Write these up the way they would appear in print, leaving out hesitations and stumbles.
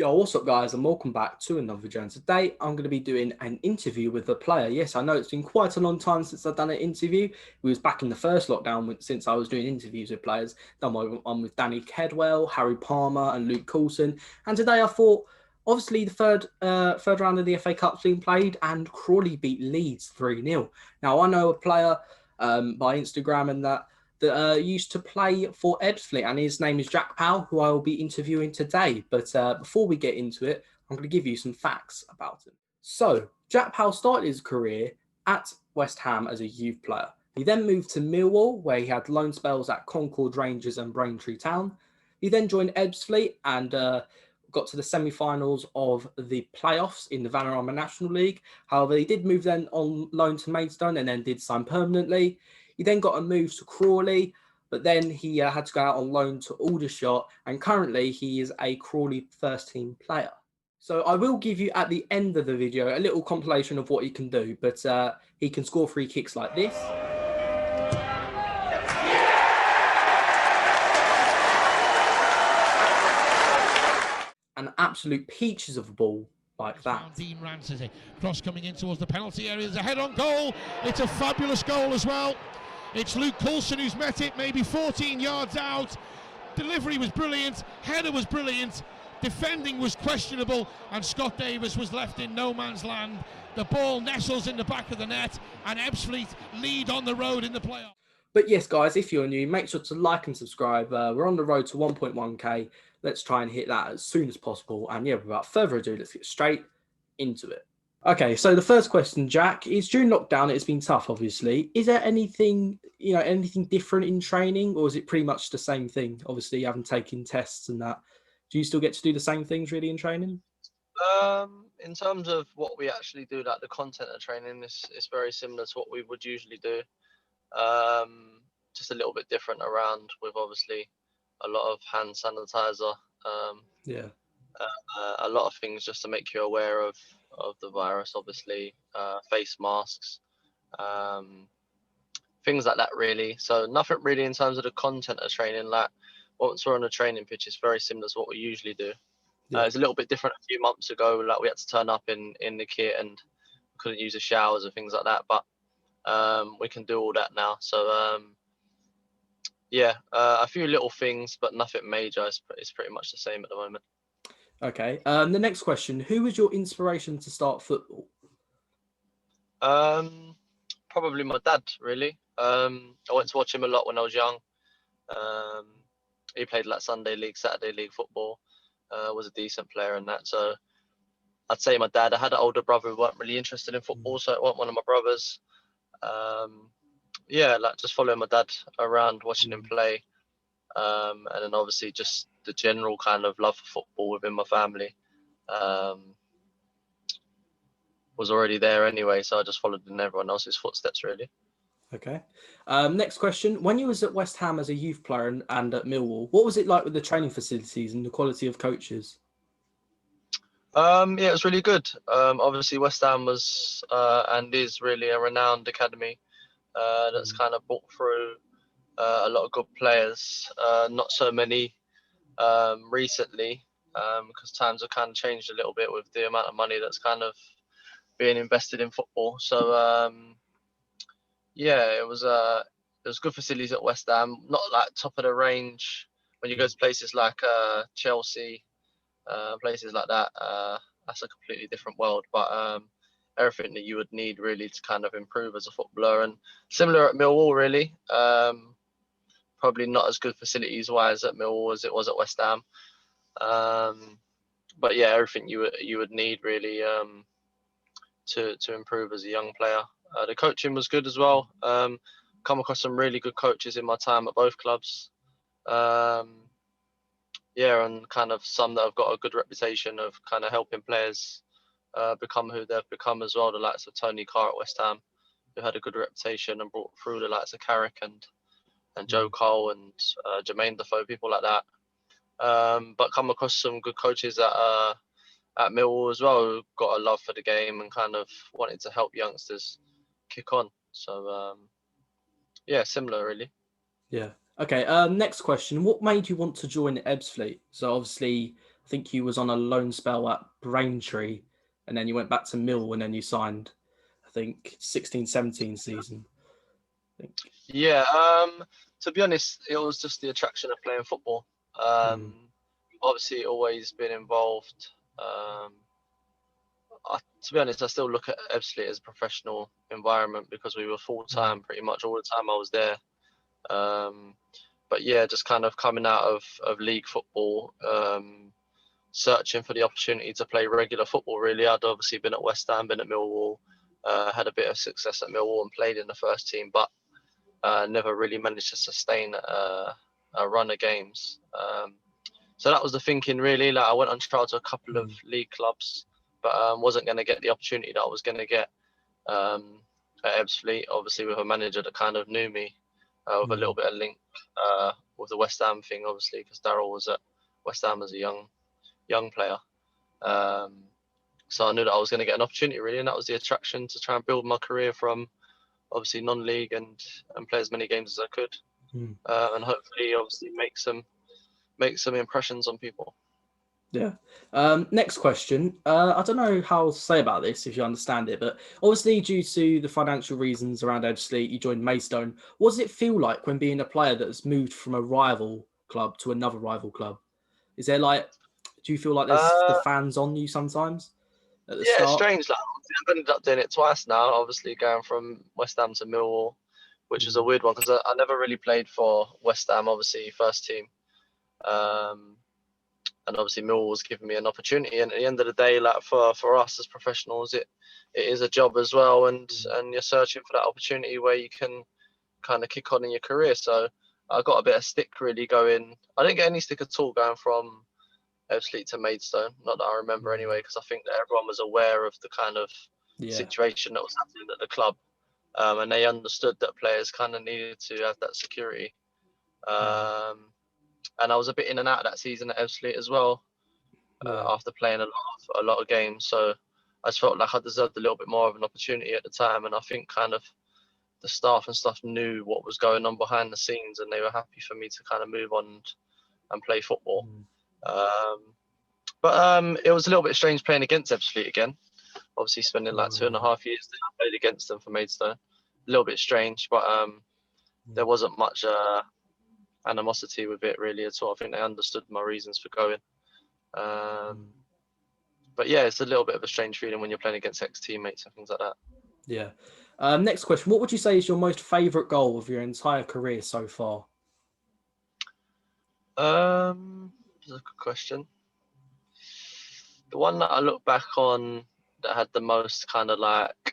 Yo, what's up, guys, and welcome back to another video. And today I'm going to be doing an interview with a player. Yes, I know it's been quite a long time since I've done an interview. We was back in the first lockdown since I was doing interviews with players. Done one with Danny Kedwell, Harry Palmer, and Luke Coulson. And today I thought, obviously, the third round of the FA Cup's been played, and Crawley beat Leeds 3-0. Now I know a player by Instagram and that used to play for Ebbsfleet, and his name is Jack Powell, who I will be interviewing today. But before we get into it, I'm going to give you some facts about him. So, Jack Powell started his career at West Ham as a youth player. He then moved to Millwall, where he had loan spells at Concord, Rangers and Braintree Town. He then joined Ebbsfleet and got to the semi-finals of the playoffs in the Vanarama National League. However, he did move then on loan to Maidstone and then did sign permanently. He then got a move to Crawley, but then he had to go out on loan to Aldershot, and currently he is a Crawley first-team player. So I will give you at the end of the video a little compilation of what he can do, but he can score free kicks like this. And absolute peaches of a ball like that. Dean Rancity, cross coming in towards the penalty area. There's a head on goal. It's a fabulous goal as well. It's Luke Coulson who's met it, maybe 14 yards out. Delivery was brilliant, header was brilliant, defending was questionable, and Scott Davis was left in no man's land. The ball nestles in the back of the net, and Ebbsfleet lead on the road in the playoff. But yes, guys, if you're new, make sure to like and subscribe. We're on the road to 1.1k. Let's try and hit that as soon as possible. And yeah, without further ado, let's get straight into it. Okay, so the first question, Jack, is during lockdown, it's been tough, obviously. Is there anything, anything different in training, or is it pretty much the same thing? Obviously, you haven't taken tests and that. Do you still get to do the same things really in training? In terms of what we actually do, like the content of training, is very similar to what we would usually do. Just a little bit different around with obviously a lot of hand sanitizer. A lot of things just to make you aware of the virus, obviously, face masks, things like that really. So nothing really in terms of the content of training. Like once we're on a training pitch, it's very similar to what we usually do. It's a little bit different a few months ago. Like we had to turn up in the kit and couldn't use the showers and things like that, but we can do all that now. So a few little things, but nothing major. It's pretty much the same at the moment. Okay. The next question: who was your inspiration to start football? Probably my dad, really. I went to watch him a lot when I was young. He played like Sunday league, Saturday league football. Was a decent player in that. So I'd say my dad. I had an older brother who weren't really interested in football, so it wasn't one of my brothers. Like just following my dad around, watching him play, and then obviously just the general kind of love for football within my family was already there anyway, so I just followed in everyone else's footsteps really. Okay. Next question: when you was at West Ham as a youth player and at Millwall, what was it like with the training facilities and the quality of coaches? It was really good. Obviously West Ham was and is really a renowned academy that's kind of brought through a lot of good players. Not so many recently, because times have kind of changed a little bit with the amount of money that's kind of being invested in football. So it was good facilities at West Ham. Not like top of the range when you go to places like Chelsea, places like that. That's a completely different world, but everything that you would need really to kind of improve as a footballer. And similar at Millwall really. Probably not as good facilities wise at Millwall as it was at West Ham. But yeah, everything you would need really to improve as a young player. The coaching was good as well. Come across some really good coaches in my time at both clubs. And kind of some that have got a good reputation of kind of helping players become who they've become as well. The likes of Tony Carr at West Ham, who had a good reputation and brought through the likes of Carrick and Joe Cole and Jermaine Defoe, people like that. But come across some good coaches at Millwall as well, who got a love for the game and kind of wanted to help youngsters kick on. So similar really. Yeah. Okay. Next question: what made you want to join Ebbsfleet? So obviously, I think you was on a loan spell at Braintree, and then you went back to Mill, and then you signed, I think, 16-17 season. I think. Yeah, to be honest, it was just the attraction of playing football. Obviously, always been involved. To be honest, I still look at Ebbsfleet as a professional environment because we were full time pretty much all the time I was there. But yeah, just kind of coming out of league football, searching for the opportunity to play regular football. Really, I'd obviously been at West Ham, been at Millwall, had a bit of success at Millwall and played in the first team, but never really managed to sustain a run of games. So that was the thinking, really. Like, I went on trial to a couple of league clubs, but wasn't going to get the opportunity that I was going to get at Ebbsfleet, obviously with a manager that kind of knew me, with a little bit of link with the West Ham thing, obviously, because Darryl was at West Ham as a young player. So I knew that I was going to get an opportunity, really, and that was the attraction, to try and build my career from obviously non-league and play as many games as I could, and hopefully, obviously, make some impressions on people. Yeah. Next question. I don't know how to say about this, if you understand it, but obviously due to the financial reasons around Ebbsfleet, you joined Maidstone. What does it feel like when being a player that has moved from a rival club to another rival club? Is there do you feel like there's the fans on you sometimes at the Yeah, it's start? strange. Like, I've ended up doing it twice now, obviously going from West Ham to Millwall, which is a weird one because I never really played for West Ham, obviously, first team. And obviously Millwall was giving me an opportunity, and at the end of the day, like for us as professionals, it is a job as well, and you're searching for that opportunity where you can kind of kick on in your career. So I got a bit of stick, really, going. I didn't get any stick at all going from Ebbsfleet to Maidstone, not that I remember anyway, because I think that everyone was aware of the kind of situation that was happening at the club, and they understood that players kind of needed to have that security. And I was a bit in and out of that season at Ebbsfleet as well, after playing a lot of games. So I just felt like I deserved a little bit more of an opportunity at the time. And I think kind of the staff and stuff knew what was going on behind the scenes, and they were happy for me to kind of move on and play football. But it was a little bit strange playing against Ebbsfleet again. Obviously spending like 2.5 years that I played against them for Maidstone. A little bit strange, but there wasn't much animosity with it really at all. I think they understood my reasons for going. But yeah, it's a little bit of a strange feeling when you're playing against ex-teammates and things like that. Yeah. Next question. What would you say is your most favourite goal of your entire career so far? That's a good question. The one that I look back on that had the most kind of like, I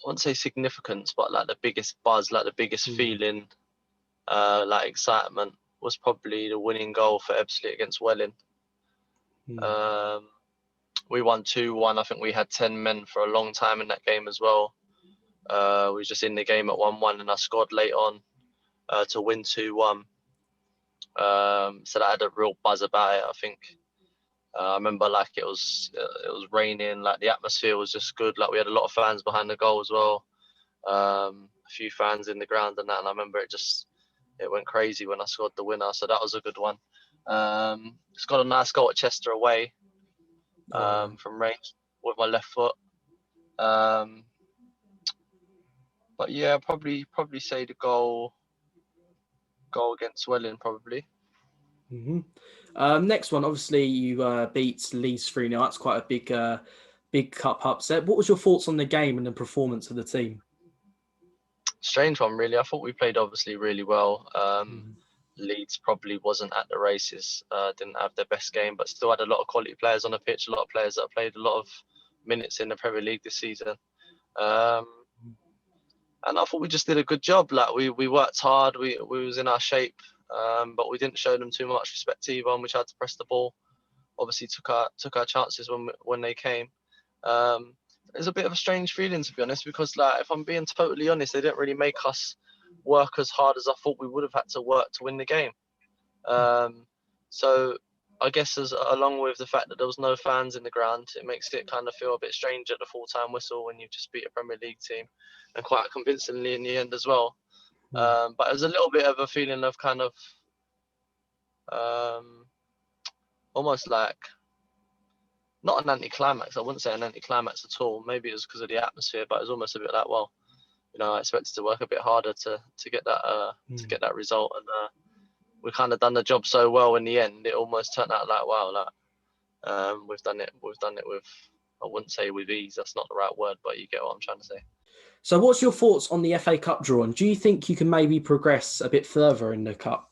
wouldn't say significance, but like the biggest buzz, like the biggest feeling, like excitement, was probably the winning goal for Ebbsfleet against Welling. We won 2-1. I think we had 10 men for a long time in that game as well. We were just in the game at 1-1, and I scored late on to win 2-1. So that had a real buzz about it, I think. I remember like it was raining, like the atmosphere was just good. Like we had a lot of fans behind the goal as well. A few fans in the ground and that, and I remember it went crazy when I scored the winner. So that was a good one. Scored a nice goal at Chester away, from range with my left foot. But yeah, probably say the goal against Welling, probably. Next one, obviously you beat Leeds 3-0. That's quite a big cup upset. What was your thoughts on the game and the performance of the team? Strange one, really. I thought we played obviously really well. Leeds probably wasn't at the races, didn't have their best game, but still had a lot of quality players on the pitch, a lot of players that played a lot of minutes in the Premier League this season. And I thought we just did a good job. Like we worked hard, we was in our shape, but we didn't show them too much respect either, and we tried to press the ball. Obviously took our chances when they came. It's a bit of a strange feeling, to be honest, because like if I'm being totally honest, they didn't really make us work as hard as I thought we would have had to work to win the game. So I guess along with the fact that there was no fans in the ground, it makes it kind of feel a bit strange at the full-time whistle when you've just beat a Premier League team, and quite convincingly in the end as well. But it was a little bit of a feeling of kind of, almost like not an anticlimax. I wouldn't say an anticlimax at all. Maybe it was because of the atmosphere, but it was almost a bit like, well, I expected to work a bit harder to get that result, and we kind of done the job so well in the end. It almost turned out like, wow, like we've done it with, I wouldn't say with ease. That's not the right word, but you get what I'm trying to say. So what's your thoughts on the FA Cup draw? And do you think you can maybe progress a bit further in the Cup?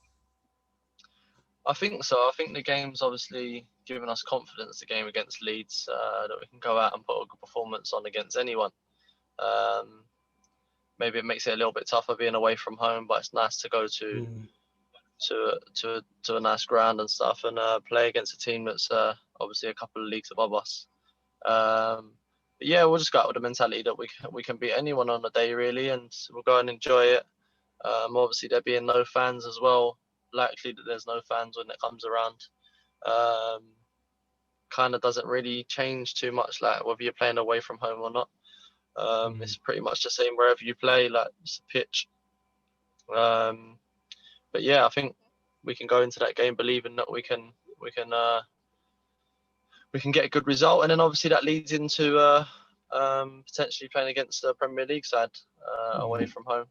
I think so. I think the game's obviously given us confidence, the game against Leeds, that we can go out and put a good performance on against anyone. Maybe it makes it a little bit tougher being away from home, but it's nice to go to a nice ground and stuff, and play against a team that's obviously a couple of leagues above us. But yeah, we'll just go out with the mentality that we can beat anyone on the day, really, and we'll go and enjoy it. Obviously, there being no fans as well, likely that there's no fans when it comes around. Kind of doesn't really change too much, like whether you're playing away from home or not. It's pretty much the same wherever you play, like it's a pitch. But yeah, I think we can go into that game believing that we can get a good result, and then obviously that leads into potentially playing against the Premier League side away from home.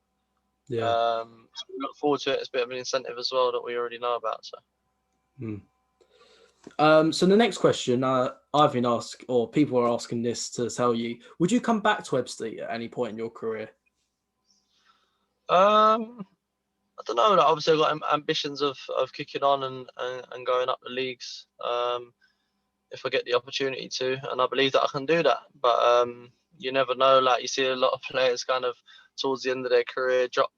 Yeah. So we look forward to it. It's a bit of an incentive as well that we already know about. So the next question I've been asked, or people are asking this to tell you, would you come back to Ebbsfleet at any point in your career? I don't know. Like, obviously, I've got ambitions of kicking on and going up the leagues if I get the opportunity to, and I believe that I can do that. But you never know. Like, you see a lot of players kind of towards the end of their career drop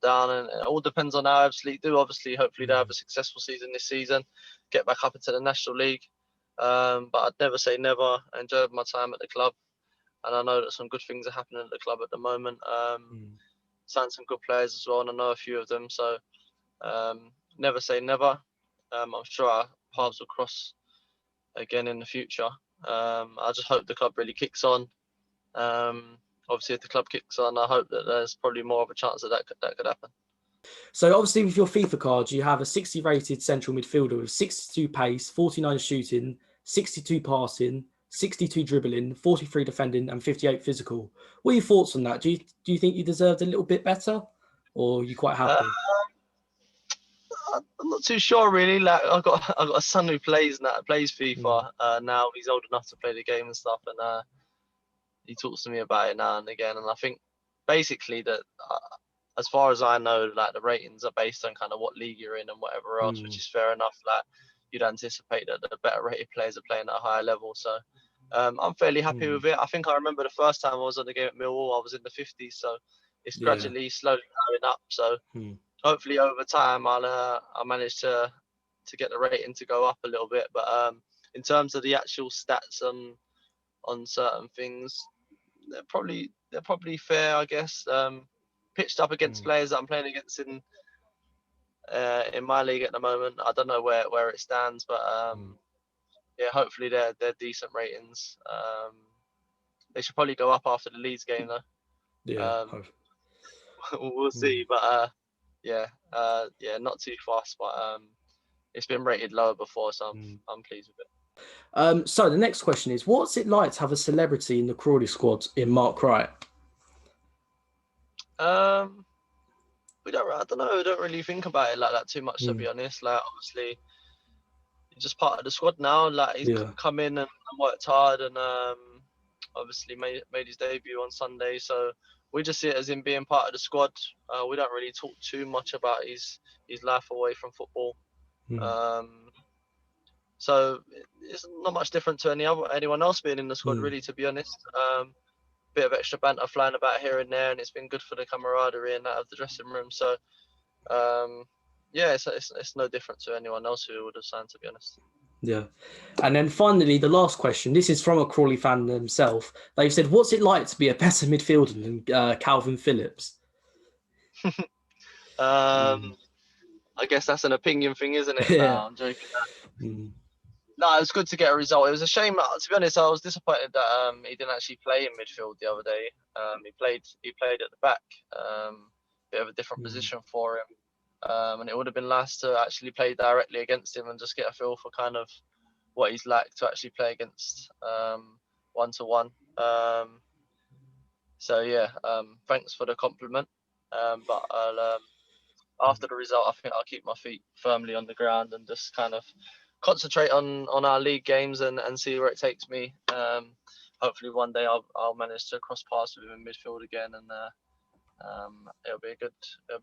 down, and it all depends on how Ebbsfleet do. Obviously, hopefully they have a successful season this season, get back up into the National League. But I'd never say never. I enjoyed my time at the club, and I know that some good things are happening at the club at the moment. Signed some good players as well, and I know a few of them. So never say never. I'm sure our paths will cross again in the future. I just hope the club really kicks on. Obviously, if the club kicks on, I hope that there's probably more of a chance that could happen. So obviously with your FIFA cards, you have a 60 rated central midfielder with 62 pace, 49 shooting, 62 passing, 62 dribbling, 43 defending, and 58 physical. What are your thoughts on that? Do you think you deserved a little bit better, or are you quite happy? I'm not too sure really. Like I've got a son who plays FIFA now. He's old enough to play the game and stuff, and he talks to me about it now and again. And I think basically that, as far as I know, like the ratings are based on kind of what league you're in and whatever else, which is fair enough. Like you'd anticipate that the better rated players are playing at a higher level. So I'm fairly happy with it. I think I remember the first time I was on the game at Millwall, I was in the 50s. So it's gradually, slowly going up. So hopefully over time I'll manage to get the rating to go up a little bit. But in terms of the actual stats on certain things, they're probably fair, I guess. Pitched up against players that I'm playing against in my league at the moment. I don't know where it stands, but yeah, hopefully they're decent ratings. They should probably go up after the Leeds game though. Yeah, we'll see, but yeah, not too fast, but it's been rated lower before, so I'm pleased with it. So the next question is, what's it like to have a celebrity in the Crawley squad in Mark Wright? I don't know. I don't really think about it like that too much, to be honest. Like, obviously, he's just part of the squad now. Like, he's come in and worked hard, and obviously made his debut on Sunday. So we just see it as him being part of the squad. We don't really talk too much about his life away from football. So it's not much different to anyone else being in the squad, really, to be honest. Bit of extra banter flying about here and there, and it's been good for the camaraderie and out of the dressing room. So yeah, it's no different to anyone else who would have signed, to be honest. Yeah. And then finally, the last question. This is from a Crawley fan themselves. They've said, what's it like to be a better midfielder than Calvin Phillips? I guess that's an opinion thing, isn't it? Yeah. No, I'm joking. No, it was good to get a result. It was a shame, to be honest. I was disappointed that he didn't actually play in midfield the other day. He played at the back, bit of a different position for him, and it would have been nice to actually play directly against him and just get a feel for kind of what he's like to actually play against 1-to-1. So yeah, thanks for the compliment. But I'll, after the result, I think I'll keep my feet firmly on the ground and just kind of concentrate on our league games and see where it takes me. Hopefully one day I'll manage to cross paths with him in midfield again, and it'll be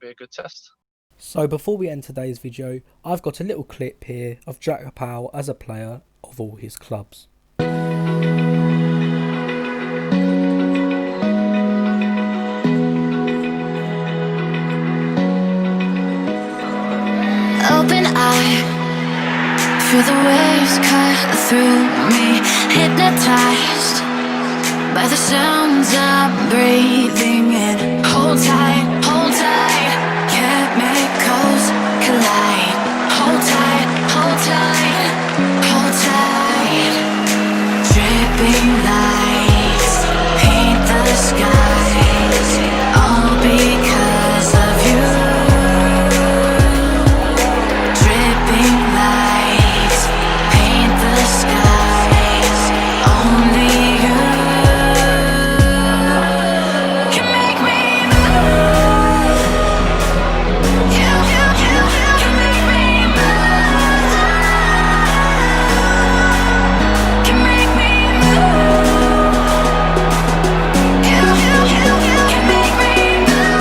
a good test. So before we end today's video, I've got a little clip here of Jack Powell as a player of all his clubs. Open eye, feel the waves cut through me, hypnotized by the sounds I'm breathing in. Hold tight, chemicals collide. Hold tight, hold tight. Dripping lights paint the skies, all because of you. Dripping lights paint the skies, only you can make me move. You can make me move. Can make me move. You can make me move.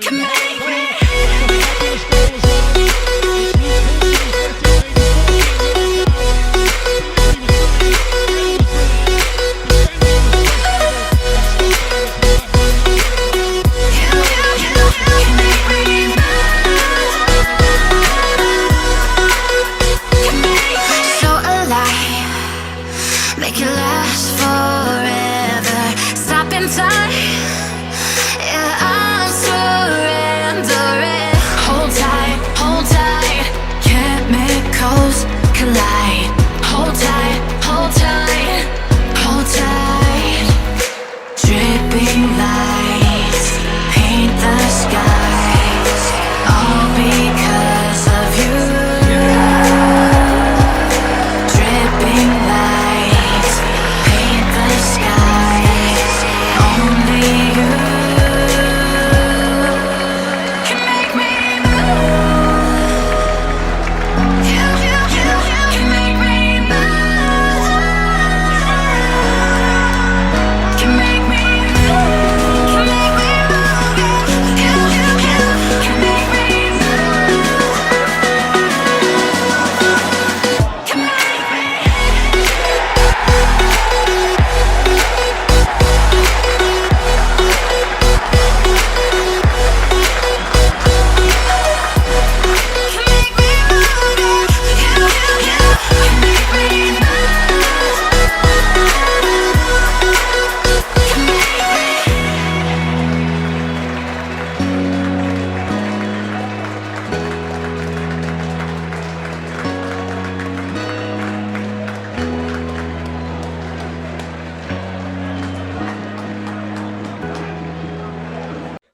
Can make me. So alive, make it last forever. Stop in time, yeah, I'm surrendering. Hold tight, chemicals collide. Hold tight, hold tight. Dripping lights paint the skies, all because of you. Dripping lights paint the skies, only you can make me move. You can make me move. Can make me move. Can make me move. You can make me move. Can make me. Can make me move. You can make me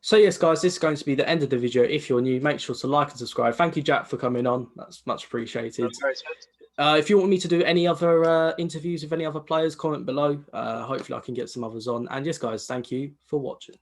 So yes, guys, this is going to be the end of the video. If you're new, make sure to like and subscribe. Thank you, Jack, for coming on. That's much appreciated. If you want me to do any other interviews with any other players, comment below. Hopefully I can get some others on. And yes, guys, thank you for watching.